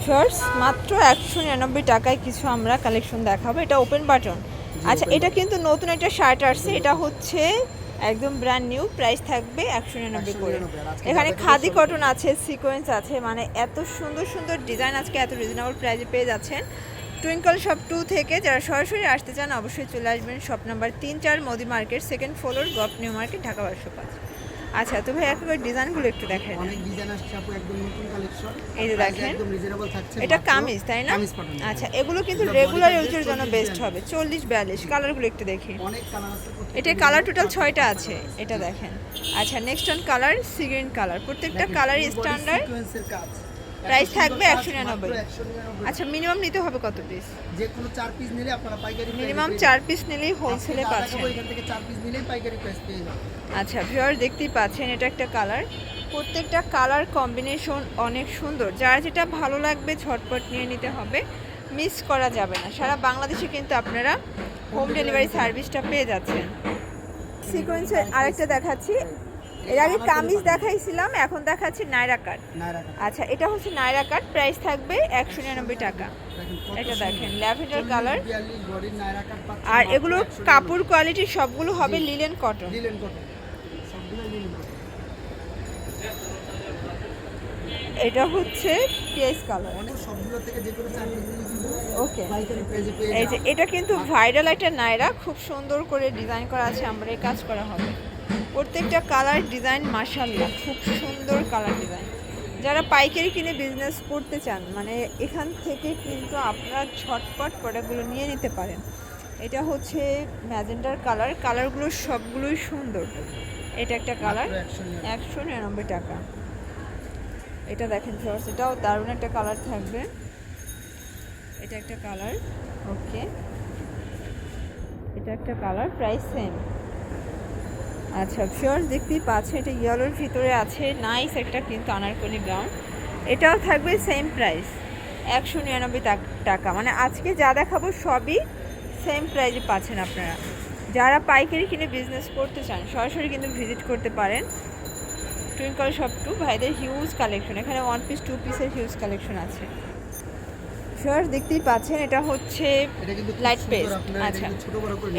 Shorts মাত্র 199 টাকায় কিছু আমরা কালেকশন দেখাবো। এটা ওপেন বাটন। আচ্ছা, এটা কিন্তু নতুন একটা শার্ট আসছে, এটা হচ্ছে একদম ব্র্যান্ড নিউ, প্রাইস থাকবে 199 করে। এখানে খাদি কটন আছে, সিকোয়েন্স আছে, মানে এত সুন্দর সুন্দর ডিজাইন আজকে এত রিজনেবল প্রাইসে পেয়ে যাচ্ছেন টুইঙ্কল শপ 2 থেকে। যারা সরাসরি আসতে চান অবশ্যই চলে আসবেন shop number 3-4 Modi market, second floor, gov new market, Dhaka 1205। আচ্ছা, তো ভাই একবার ডিজাইনগুলো একটু দেখেন। অনেক ডিজাইন আসছে আপু, একদম নতুন কালেকশন। এই যে দেখেন, একদম রিজনেবল থাকছে। এটা কামিজ তাই না? কামিজ পাবেন। আচ্ছা, এগুলো কিন্তু রেগুলার ইউজের জন্য বেস্ট হবে। 40-42 কালারগুলো একটু দেখি। অনেক কালার আছে। এটা কালার টোটাল 6টা আছে, এটা দেখেন। আচ্ছা, next on colour sea green colour, প্রত্যেকটা কালার স্ট্যান্ডার্ড। সিকোয়েন্সের কাজ। প্রাইস থাকবে 199। আচ্ছা, মিনিমাম নিতে হবে কত পিস? যে কোনো 4 পিস নিলে আপনারা পাইকারি মিনিমাম 4 পিস নিলেই হোলসেলে পাচ্ছেন। এখান থেকে 4 পিস নিলেই পাইকারি প্রাইস পেয়ে যাবেন। আচ্ছা ভিউয়ার, দেখতেই পাচ্ছেন এটা একটা কালার, প্রত্যেকটা কালার কম্বিনেশন অনেক সুন্দর। যার যেটা ভালো লাগবে ঝটপট নিয়ে নিতে হবে, মিস করা যাবে না। সারা বাংলাদেশে কিন্তু আপনারা হোম ডেলিভারি সার্ভিসটা পেয়ে যাচ্ছেন। সিকোয়েন্সের আরেকটা দেখাচ্ছি, এর আগে কামিজ দেখাইছিলাম, এখন দেখাচ্ছি নায়রা কাট। আচ্ছা, এটা হচ্ছে নায়রা কাট, প্রাইস থাকবে 199 টাকা। এটা দেখেন ল্যাভেন্ডার কালার, আর এগুলো কাপড় কোয়ালিটি সবগুলো হবে লিলেন কটন। এটা হচ্ছে পিএস কালার। ওকে, এই যে এটা কিন্তু ভাইরাল একটা নায়রা, খুব সুন্দর করে ডিজাইন করা আছে, আমরা এই কাজ করা হবে। প্রত্যেকটা কালার ডিজাইন মাশাআল্লাহ খুব সুন্দর কালার ডিজাইন। যারা পাইকারি কিনে বিজনেস করতে চান, মানে এখান থেকে কিন্তু আপনারা ঝটপট প্রোডাক্টগুলো নিয়ে নিতে পারেন। এটা হচ্ছে ম্যাজেন্ডার কালার, কালারগুলো সবগুলোই সুন্দর। এটা একটা কালার 199 টাকা। এটা দেখেন ফ্রেন্ডস, এটাও দারুণ একটা কালার থাকবে। এটা একটা কালার, ওকে, এটা একটা কালার, প্রাইস সেম। আচ্ছা ফ্রেন্ডস, দেখতেই পাচ্ছেন এটা ইয়েলোর ভিতরে আছে, নাইস একটা কিন্তু আনারকলি ব্রাউন। এটাও থাকবে সেম প্রাইস 199 টাকা। মানে আজকে যা দেখাবো সবই সেম প্রাইসে পাচ্ছেন আপনারা। যারা পাইকারি কিনে বিজনেস করতে চান সরাসরি কিন্তু ভিজিট করতে পারেন টুইঙ্কল শপ 2। ভাইদের হিউজ কালেকশন, এখানে 1 পিস 2 পিসের হিউজ কালেকশন আছে। ফার্স্ট দেখতেই পাচ্ছেন এটা হচ্ছে লাইট পেস্ট। আচ্ছা,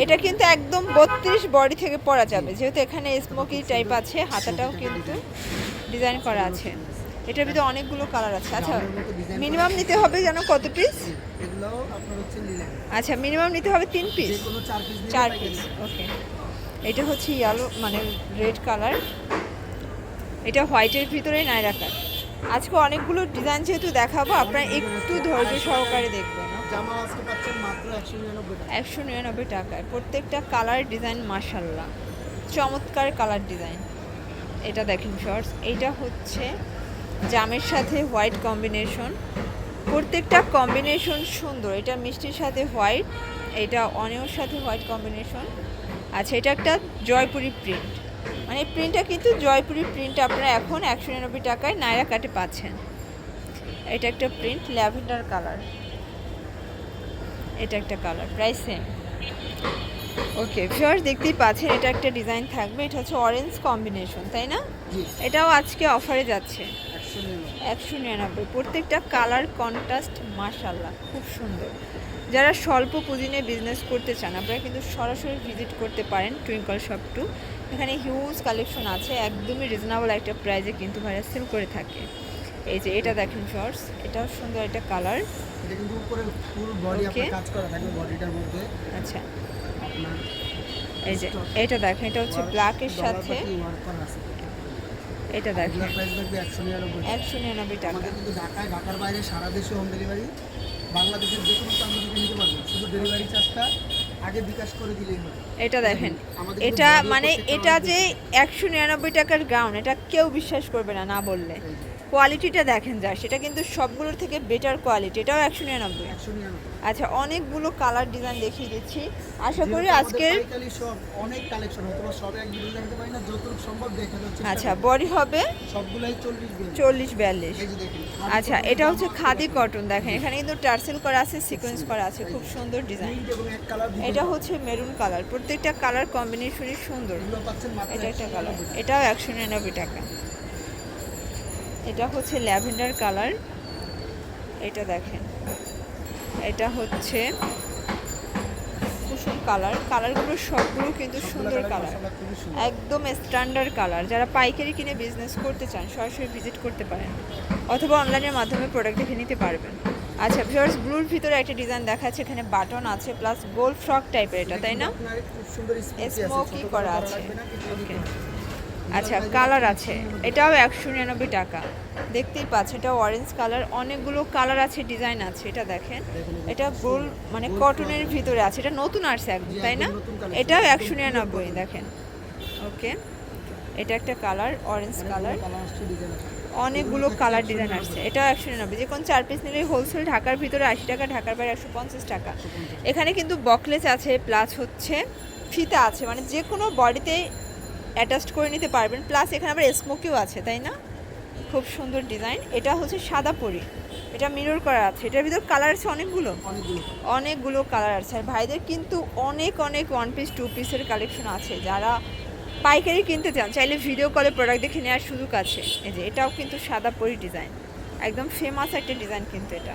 এটা কিন্তু একদম 32 বডি থেকে পরা যাবে, যেহেতু এখানে স্মোকি টাইপ আছে, হাতাটাও কিন্তু ডিজাইন করা আছে। এটার ভিতরে অনেকগুলো কালার আছে। আচ্ছা, মিনিমাম নিতে হবে যেন কত পিস? আচ্ছা, মিনিমাম নিতে হবে 3 পিস, 4 পিস, ওকে। এটা হচ্ছে ইয়েলো মানে রেড কালার, এটা হোয়াইটের ভিতরে নায়রা কাট। আজকে অনেকগুলো ডিজাইন যেহেতু দেখাবো, আপনারা একটু ধৈর্য সহকারে দেখবেন। 199 টাকায় প্রত্যেকটা কালার ডিজাইন মাশাআল্লাহ চমৎকার কালার ডিজাইন। এটা দেখেন শর্টস, এইটা হচ্ছে জামের সাথে হোয়াইট কম্বিনেশন, প্রত্যেকটা কম্বিনেশন সুন্দর। এটা মিষ্টির সাথে হোয়াইট, এটা অনিয়র সাথে হোয়াইট কম্বিনেশন। আচ্ছা, এটা একটা জয়পুরি প্রিন্ট, মানে প্রিন্টটা কিন্তু জয়পুরি প্রিন্ট আপনারা এখন 199 টাকায় নায়রা কাটে পাচ্ছেন। এটা একটা প্রিন্ট ল্যাভেন্ডার কালার, এটা একটা colour, price same. Okay viewers, দেখতেই পাচ্ছেন এটা একটা ডিজাইন থাকবে, এটা হচ্ছে অরেঞ্জ কম্বিনেশন তাই না? এটাও আজকে অফারে যাচ্ছে 199। প্রত্যেকটা কালার কন্ট্রাস্ট মাশাআল্লাহ খুব সুন্দর। যারা স্বল্প পুঁজি নিয়ে বিজনেস করতে চান আপনারা কিন্তু সরাসরি ভিজিট করতে পারেন টুইঙ্কল শপ 2। এখানে হিউজ কালেকশন আছে, একদমই রিজনেবল একটা প্রাইসে কিন্তু ভাইরা সেল করে থাকে। এই যে এটা দেখেন শর্টস, এটাও সুন্দর একটা কালার। এটা কিন্তু উপরে ফুল বডি আপনার কাজ করা থাকবে বডিটার মধ্যে। আচ্ছা, এই যে এটা দেখেন, এটা হচ্ছে ব্ল্যাকের সাথে, এটা দেখেন প্রাইস থাকবে 199 টাকা। আমাদের কিন্তু ঢাকার বাইরে সারা দেশে হোম ডেলিভারি, বাংলাদেশের যে কোনো প্রান্ত থেকে নিতে পারবেন, শুধু ডেলিভারি চার্জটা আগে বিকাশ করে দিলেই হবে। এটা দেখেন, এটা মানে এটা যে 199 টাকার গাউন, এটা কেউ বিশ্বাস করবে না না বললে। কোয়ালিটিটা দেখেন যা, সেটা কিন্তু সবগুলোর থেকে বেটার কোয়ালিটি। এটাও 199। আচ্ছা, অনেকগুলো কালার ডিজাইন দেখিয়ে দিচ্ছি, আশা করি আজকের অনেক কালেকশন হয়তো সব এক ভিডিও দেখাতে পারি না, যতটুকু সম্ভব দেখানোর চেষ্টা। আচ্ছা, বডি হবে সবগুলাই 40-42। আচ্ছা, এটা হচ্ছে খাদি কটন, দেখেন এখানে কিন্তু টার্সেল করা আছে, সিকোয়েন্স করা আছে, খুব সুন্দর ডিজাইন। এটা হচ্ছে মেরুন কালার, প্রত্যেকটা কালার কম্বিনেশনই সুন্দর। এটা একটা কালার, এটাও 199 টাকা। এটা হচ্ছে ল্যাভেন্ডার কালার, এটা দেখেন, এটা হচ্ছে কুসুম কালার। কালারগুলো সবগুলো কিন্তু সুন্দর কালার, একদম স্ট্যান্ডার্ড কালার। যারা পাইকারি কিনে বিজনেস করতে চান সরাসরি ভিজিট করতে পারেন, অথবা অনলাইনের মাধ্যমে প্রোডাক্ট দেখে নিতে পারবেন। আচ্ছা ভিউয়ার্স, ব্লুর ভিতরে একটা ডিজাইন দেখাচ্ছে, এখানে বাটন আছে প্লাস গোল ফ্রক টাইপের, এটা তাই না? স্মোকি করা আছে। ওকে, আচ্ছা কালার আছে, এটাও 199 টাকা। দেখতেই পাচ্ছেন এটা অরেঞ্জ কালার, অনেকগুলো কালার আছে, ডিজাইন আছে। এটা দেখেন, এটা গোল মানে কটনের ভিতরে আছে, এটা নতুন আসছে একদম, তাই না? এটাও 199, দেখেন। ওকে, এটা একটা কালার, অরেঞ্জ কালার, অনেকগুলো কালার ডিজাইন আসছে। এটাও 199, যে কোনো 4 পিস নিলে হোলসেল ঢাকার ভিতরে 80 টাকা, ঢাকার বাইরে 150 টাকা। এখানে কিন্তু বকলেস আছে প্লাস হচ্ছে ফিতা আছে, মানে যে কোনো বডিতে অ্যাটাচড করে নিতে পারবেন। প্লাস এখানে আবার স্মোকিও আছে, তাই না? খুব সুন্দর ডিজাইন। এটা হচ্ছে সাদা পরি, এটা মিরর করা আছে, এটার ভিতর কালার আছে অনেকগুলো কালার আছে। আর ভাইদের কিন্তু অনেক ওয়ান পিস 2 পিসের কালেকশন আছে। যারা পাইকারি কিনতে চান চাইলে ভিডিও কলে প্রোডাক্ট দেখে নেওয়ার সুযোগ আছে। এই যে এটাও কিন্তু সাদা পরি ডিজাইন, একদম ফেমাস একটা ডিজাইন কিন্তু এটা।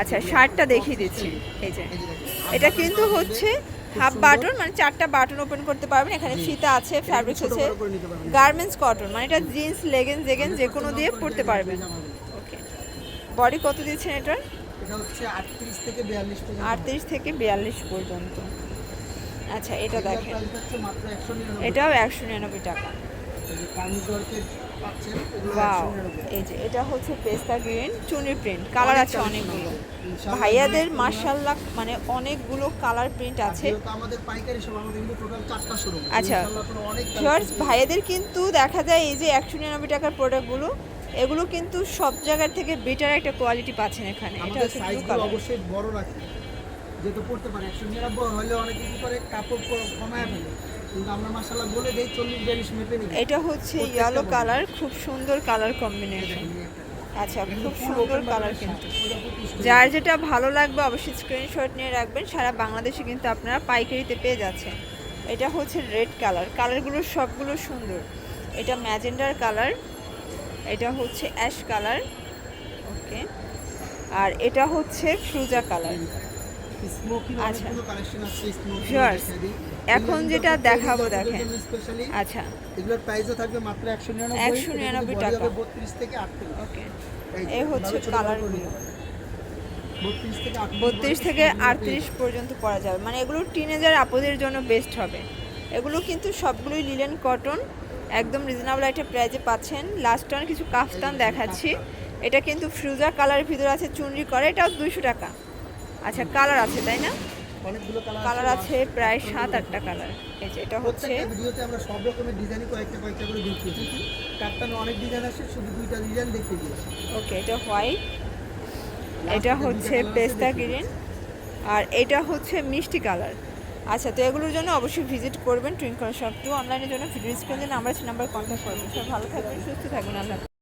আচ্ছা শার্টটা দেখিয়ে দিচ্ছি। এই যে এটা কিন্তু হচ্ছে হাফ বাটন, মানে 4টা বাটন ওপেন করতে পারবেন। এখানে ফিতা আছে, ফ্যাব্রিক হচ্ছে গার্মেন্টস কটন, মানে এটা জিন্স লেগিংস যে কোনো দিয়ে পরতে পারবেন। ওকে, বডি কত দিচ্ছেন এটার? এটা হচ্ছে 38 থেকে 42 পর্যন্ত। 38 থেকে 42 পর্যন্ত। আচ্ছা এটা দেখেন, মাত্র 199, এটাও 199 টাকা। ওয়াও, এই যে এটা হচ্ছে পেস্তা গ্রিন চুনি প্রিন্ট, কালার আছে অনেকগুলো। ভাইয়াদের মাশাআল্লাহ মানে অনেকগুলো কালার প্রিন্ট আছে। আমাদের পাইকারি সব, আমাদের কিন্তু টোটাল 4টা শোরুম। আচ্ছা ভিউয়ার্স, ভাইয়াদের কিন্তু দেখা যায় এই যে 199 টাকার প্রোডাক্টগুলো, এগুলো কিন্তু সব জায়গা থেকে বেটার একটা কোয়ালিটি পাচ্ছেন এখানে। এটা হচ্ছে ব্লু কালার, অবশ্যই বড় রাখি যেটা পড়তে পারে। 199 হলে অনেকে কি করে কাপড় কমায় ফেলে, কিন্তু আমরা মাশাআল্লাহ বলে দেই 40-42 মেপে নিই। এটা হচ্ছে ইয়েলো কালার, খুব সুন্দর কালার কম্বিনেশন। আচ্ছা খুব সুন্দর কালার কিন্তু, যার যেটা ভালো লাগবে অবশ্যই স্ক্রিনশট নিয়ে রাখবেন। সারা বাংলাদেশে কিন্তু আপনারা পাইকারিতে পেয়ে যাচ্ছেন। এটা হচ্ছে রেড কালার, কালারগুলো সবগুলো সুন্দর। এটা ম্যাজেন্ডার কালার, এটা হচ্ছে অ্যাশ কালার। ওকে, আর এটা হচ্ছে ফ্রুজা কালার। আচ্ছা ভিউয়ার্স, এখন যেটা দেখাবো দেখেন। আচ্ছা এগুলোর প্রাইসও থাকবে মাত্র 199 টাকা। 32 থেকে 38। ওকে, এই হচ্ছে কালারগুলো, 32 থেকে থেকে 38 পর্যন্ত পরা যাবে। মানে এগুলো টিনেজার আপুদের জন্য বেস্ট হবে। এগুলো কিন্তু সবগুলোই লিলেন কটন, একদম রিজনেবল একটা প্রাইসে পাচ্ছেন। লাস্ট টাইম কিছু কাফতান দেখাচ্ছি, এটা কিন্তু ফ্রুজা কালারের ভিতরে আছে, চুনরি করে, এটাও 200 টাকা। আচ্ছা কালার আছে তাই না? অনেকগুলো কালার আছে প্রায় 7-8টা কালার। এই যে এটা হচ্ছে ভিডিওতে আমরা সব রকমের ডিজাইনই কয়েকটা করে দেখিয়েছি। কাপ্তানে অনেক ডিজাইন আছে, শুধু 2টা ডিজাইন দেখিয়ে দিয়েছি। ওকে, এটা হোয়াইট, এটা হচ্ছে পেস্তা গ্রিন, আর এটা হচ্ছে মিষ্টি কালার। আচ্ছা, তো এগুলোর জন্য অবশ্যই ভিজিট করবেন টুইঙ্কল শপ 2। অনলাইনের জন্য ভিডিও স্ক্রিনে নাম্বার কন্ট্যাক্ট করবেন। সব ভালো থাকবেন, সুস্থ থাকবেন, আল্লাহ।